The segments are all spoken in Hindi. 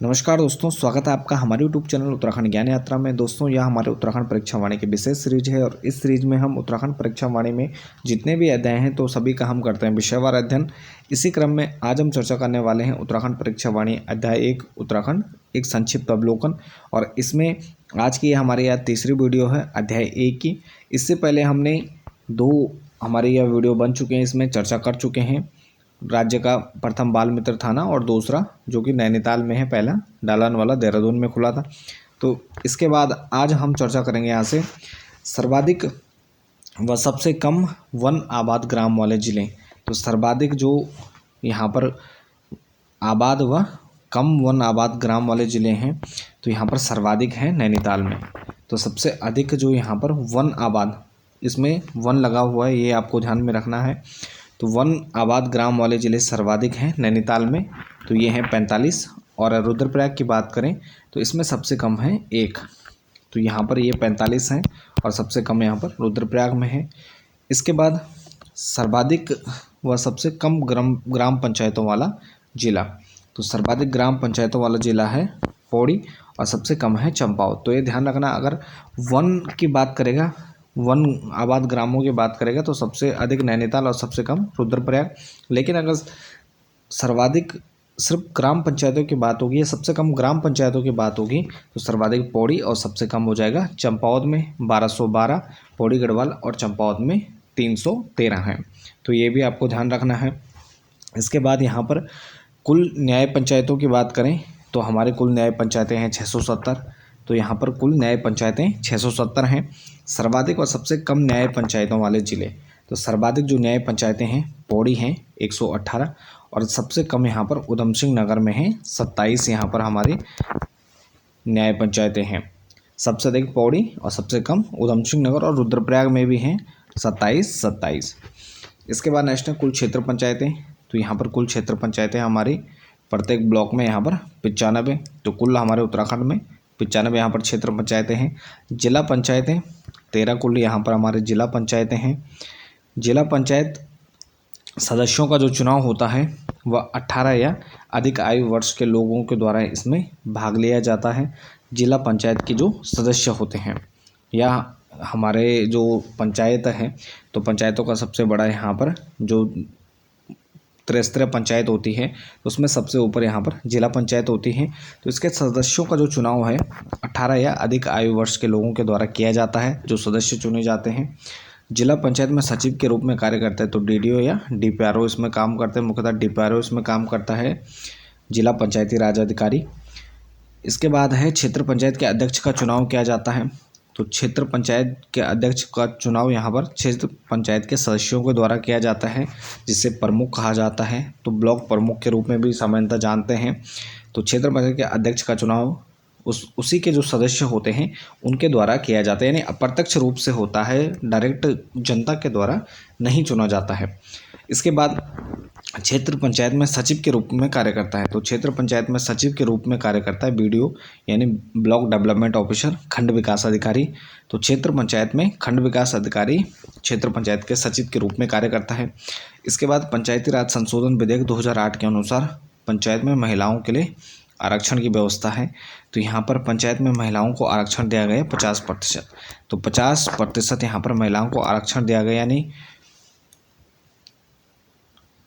नमस्कार दोस्तों, स्वागत है आपका हमारे यूट्यूब चैनल उत्तराखंड ज्ञान यात्रा में। दोस्तों, यह हमारे उत्तराखंड परीक्षा वाणी की विशेष सीरीज है और इस सीरीज में हम उत्तराखंड परीक्षा वाणी में जितने भी अध्याय हैं तो सभी का हम करते हैं विषयवार अध्ययन। इसी क्रम में आज हम चर्चा करने वाले हैं उत्तराखंड परीक्षा वाणी अध्याय 1 उत्तराखंड एक संक्षिप्त अवलोकन। और इसमें आज की हमारी यह तीसरी वीडियो है अध्याय 1 की। इससे पहले हमने दो हमारे यह वीडियो बन चुके हैं, इसमें चर्चा कर चुके हैं। राज्य का प्रथम बाल मित्र थाना और दूसरा जो कि नैनीताल में है, पहला डालान वाला देहरादून में खुला था। तो इसके बाद आज हम चर्चा करेंगे यहाँ से सर्वाधिक व सबसे कम वन आबाद ग्राम वाले ज़िले। तो सर्वाधिक जो यहाँ पर आबाद व कम वन आबाद ग्राम वाले ज़िले हैं तो यहाँ पर सर्वाधिक है नैनीताल में। तो सबसे अधिक जो यहाँ पर वन आबाद, इसमें वन लगा हुआ है, ये आपको ध्यान में रखना है। तो वन आबाद ग्राम वाले ज़िले सर्वाधिक हैं नैनीताल में, तो ये हैं 45। और रुद्रप्रयाग की बात करें तो इसमें सबसे कम है 1। तो यहाँ पर ये 45 हैं और सबसे कम यहाँ पर रुद्रप्रयाग में है। इसके बाद सर्वाधिक व सबसे कम ग्राम पंचायतों वाला ज़िला, तो सर्वाधिक ग्राम पंचायतों वाला ज़िला है पौड़ी और सबसे कम है चंपावत। तो ये ध्यान रखना, अगर वन की बात करेगा, वन आबाद ग्रामों की बात करेगा तो सबसे अधिक नैनीताल और सबसे कम रुद्रप्रयाग। लेकिन अगर सर्वाधिक सिर्फ ग्राम पंचायतों की बात होगी या सबसे कम ग्राम पंचायतों की बात होगी तो सर्वाधिक पौड़ी और सबसे कम हो जाएगा चंपावत में 1212, पौड़ी गढ़वाल और चंपावत में 313 हैं। तो ये भी आपको ध्यान रखना है। इसके बाद यहाँ पर कुल न्याय पंचायतों की बात करें तो हमारे कुल न्याय पंचायतें हैं 670। तो यहाँ पर कुल न्याय पंचायतें 670 हैं। सर्वाधिक और सबसे कम न्याय पंचायतों वाले ज़िले, तो सर्वाधिक जो न्याय पंचायतें हैं पौड़ी हैं 118 और सबसे कम यहाँ पर उधम सिंह नगर में हैं 27। यहाँ पर हमारी न्याय पंचायतें हैं, सबसे अधिक पौड़ी और सबसे कम उधम सिंह नगर, और रुद्रप्रयाग में भी हैं 27। इसके बाद नेक्स्ट है कुल क्षेत्र पंचायतें। तो यहाँ पर कुल क्षेत्र पंचायतें हमारी प्रत्येक ब्लॉक में यहाँ पर 95। तो कुल हमारे उत्तराखंड में 95 यहाँ पर क्षेत्र पंचायतें हैं। जिला पंचायतें 13 कुल यहाँ पर हमारे जिला पंचायतें हैं। जिला पंचायत सदस्यों का जो चुनाव होता है वह 18 या अधिक आयु वर्ष के लोगों के द्वारा इसमें भाग लिया जाता है। जिला पंचायत के जो सदस्य होते हैं या हमारे जो पंचायत है, तो पंचायतों का सबसे बड़ा यहाँ पर जो त्रिस्तरीय पंचायत होती है उसमें सबसे ऊपर यहाँ पर जिला पंचायत होती है। तो इसके सदस्यों का जो चुनाव है 18 या अधिक आयु वर्ष के लोगों के द्वारा किया जाता है, जो सदस्य चुने जाते हैं। जिला पंचायत में सचिव के रूप में कार्य करते हैं तो डीडीओ या डीपीआरओ इसमें काम करते हैं। मुख्यतः डीपीआरओ इसमें काम करता है, जिला पंचायती राज अधिकारी। इसके बाद है क्षेत्र पंचायत के अध्यक्ष का चुनाव किया जाता है। तो क्षेत्र पंचायत के अध्यक्ष का चुनाव यहाँ पर क्षेत्र पंचायत के सदस्यों के द्वारा किया जाता है, जिसे प्रमुख कहा जाता है। तो ब्लॉक प्रमुख के रूप में भी सामान्यतः जानते हैं। तो क्षेत्र पंचायत के अध्यक्ष का चुनाव उसी के जो सदस्य होते हैं उनके द्वारा किया जाता है, यानी अप्रत्यक्ष रूप से होता है, डायरेक्ट जनता के द्वारा नहीं चुना जाता है। इसके बाद क्षेत्र पंचायत में सचिव के रूप में कार्य करता है। तो क्षेत्र पंचायत में सचिव के रूप में कार्य करता है बीडीओ, यानी ब्लॉक डेवलपमेंट ऑफिसर, खंड विकास अधिकारी। तो क्षेत्र पंचायत में खंड विकास अधिकारी क्षेत्र पंचायत के सचिव के रूप में कार्य करता है। इसके बाद पंचायती राज संशोधन विधेयक 2008 के अनुसार पंचायत में महिलाओं के लिए आरक्षण की व्यवस्था है। तो यहाँ पर पंचायत में महिलाओं को आरक्षण दिया गया 50%। तो 50% यहाँ पर महिलाओं को आरक्षण दिया गया, यानी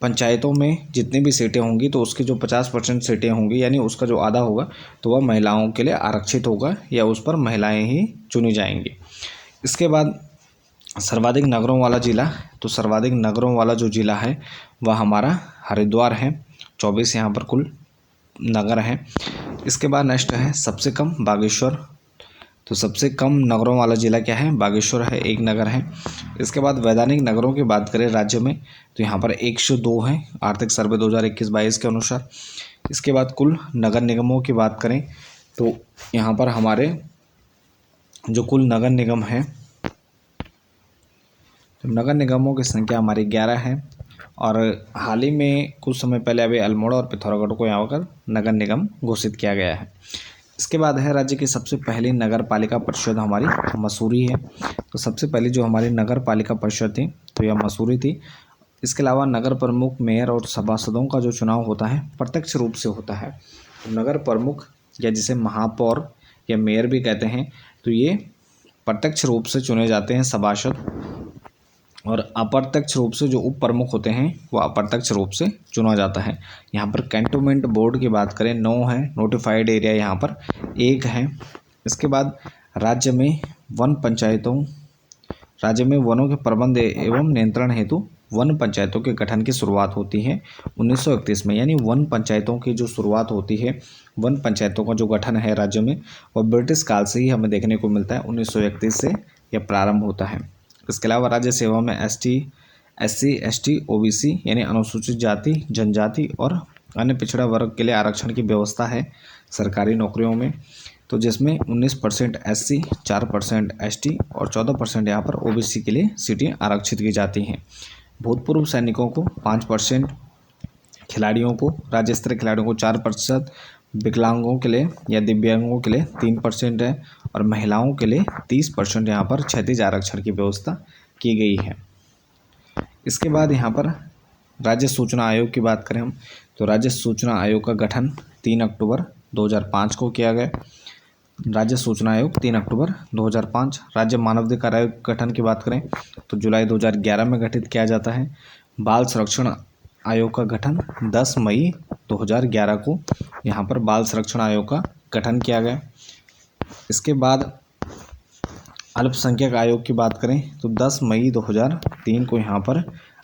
पंचायतों में जितनी भी सीटें होंगी तो उसकी जो 50% सीटें होंगी, यानी उसका जो आधा होगा तो वह महिलाओं के लिए आरक्षित होगा या उस पर महिलाएं ही चुनी जाएंगी। इसके बाद सर्वाधिक नगरों वाला ज़िला, तो सर्वाधिक नगरों वाला जो ज़िला है वह हमारा हरिद्वार है, 24 यहाँ पर कुल नगर हैं। इसके बाद नेक्स्ट है सबसे कम बागेश्वर। तो सबसे कम नगरों वाला ज़िला क्या है? बागेश्वर है, 1 नगर है। इसके बाद वैधानिक नगरों की बात करें राज्य में तो यहाँ पर 102 हैं आर्थिक सर्वे 2021-22 के अनुसार। इसके बाद कुल नगर निगमों की बात करें तो यहाँ पर हमारे जो कुल नगर निगम हैं, तो नगर निगमों की संख्या हमारी 11 है। और हाल ही में कुछ समय पहले अभी अल्मोड़ा और पिथौरागढ़ को यहाँ पर नगर निगम घोषित किया गया है। इसके बाद है राज्य की सबसे पहली नगर पालिका परिषद हमारी मसूरी है। तो सबसे पहली जो हमारी नगर पालिका परिषद थी तो यह मसूरी थी। इसके अलावा नगर प्रमुख, मेयर और सभासदों का जो चुनाव होता है प्रत्यक्ष रूप से होता है। नगर प्रमुख या जिसे महापौर या मेयर भी कहते हैं, तो ये प्रत्यक्ष रूप से चुने जाते हैं सभासद, और अप्रत्यक्ष रूप से जो उप प्रमुख होते हैं वो अप्रत्यक्ष रूप से चुना जाता है। यहाँ पर कैंटोनमेंट बोर्ड की बात करें 9 है, नोटिफाइड एरिया यहाँ पर 1 है। इसके बाद राज्य में वनों के प्रबंध एवं नियंत्रण हेतु वन पंचायतों के गठन की शुरुआत होती है 1931 में, यानी वन पंचायतों की जो शुरुआत होती है, वन पंचायतों का जो गठन है राज्य में, वह ब्रिटिश काल से ही हमें देखने को मिलता है। 1931 से यह प्रारंभ होता है। इसके अलावा राज्य सेवा में SC, ST, OBC यानी अनुसूचित जाति, जनजाति और अन्य पिछड़ा वर्ग के लिए आरक्षण की व्यवस्था है सरकारी नौकरियों में, तो जिसमें 19% SC, 4% ST और 14% यहाँ पर OBC के लिए सीटें आरक्षित की जाती हैं। भूतपूर्व सैनिकों को 5%, खिलाड़ियों को, राज्य स्तरीय खिलाड़ियों को 4%, विकलांगों के लिए या दिव्यांगों के लिए 3% है, और महिलाओं के लिए 30% यहाँ पर क्षैतिज आरक्षण की व्यवस्था की गई है। इसके बाद यहाँ पर राज्य सूचना आयोग की बात करें हम, तो राज्य सूचना आयोग का गठन 3 अक्टूबर 2005 को किया गया। राज्य सूचना आयोग 3 अक्टूबर 2005। राज्य मानवाधिकार आयोग गठन की बात करें तो जुलाई 2011 में गठित किया जाता है। बाल संरक्षण आयोग का गठन 10 मई 2011 को यहाँ पर बाल संरक्षण आयोग का गठन किया गया। इसके बाद अल्पसंख्यक आयोग की बात करें तो 10 मई 2003 को यहाँ पर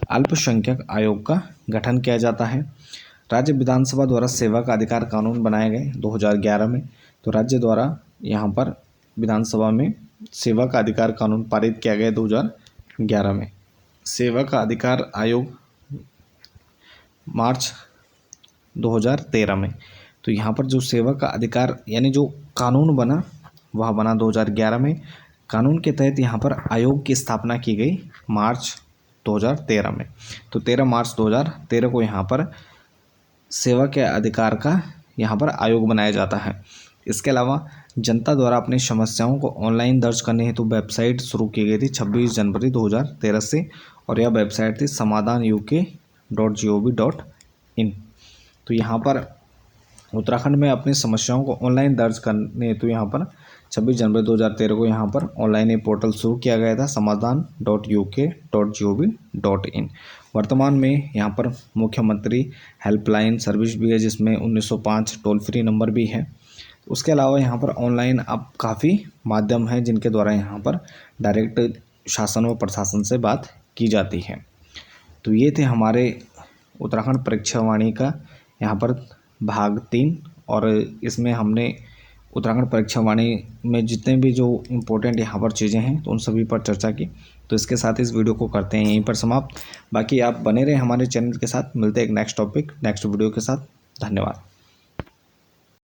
अल्पसंख्यक आयोग का गठन किया जाता है। राज्य विधानसभा द्वारा सेवा का अधिकार कानून बनाए गए 2011 में, तो राज्य द्वारा यहाँ पर विधानसभा में सेवा का अधिकार कानून पारित किया गया 2011 में। सेवा का अधिकार आयोग मार्च 2013 में, तो यहाँ पर जो सेवा का अधिकार यानी जो कानून बना वह बना 2011 में। कानून के तहत यहाँ पर आयोग की स्थापना की गई मार्च 2013 में, तो 13 मार्च 2013 को यहाँ पर सेवा के अधिकार का यहाँ पर आयोग बनाया जाता है। इसके अलावा जनता द्वारा अपनी समस्याओं को ऑनलाइन दर्ज करने हेतु वेबसाइट शुरू की गई थी 26 जनवरी 2013 से, और यह वेबसाइट थी समाधान.uk.gov.in। तो यहाँ पर उत्तराखंड में अपनी समस्याओं को ऑनलाइन दर्ज करने हेतु यहाँ पर 26 जनवरी 2013 को यहाँ पर ऑनलाइन एक पोर्टल शुरू किया गया था समाधान.uk.gov.in। वर्तमान में यहाँ पर मुख्यमंत्री हेल्पलाइन सर्विस भी है जिसमें 1905 टोल फ्री नंबर भी है। उसके अलावा यहाँ पर ऑनलाइन अब काफ़ी माध्यम हैं जिनके द्वारा यहाँ पर डायरेक्ट शासन व प्रशासन से बात की जाती है। तो ये थे हमारे उत्तराखंड परीक्षा वाणी का यहाँ पर भाग 3, और इसमें हमने उत्तराखंड परीक्षा वाणी में जितने भी जो इम्पोर्टेंट यहाँ पर चीज़ें हैं तो उन सभी पर चर्चा की। तो इसके साथ इस वीडियो को करते हैं यहीं पर समाप्त। बाकी आप बने रहें हमारे चैनल के साथ, मिलते हैं एक नेक्स्ट टॉपिक नेक्स्ट वीडियो के साथ। धन्यवाद।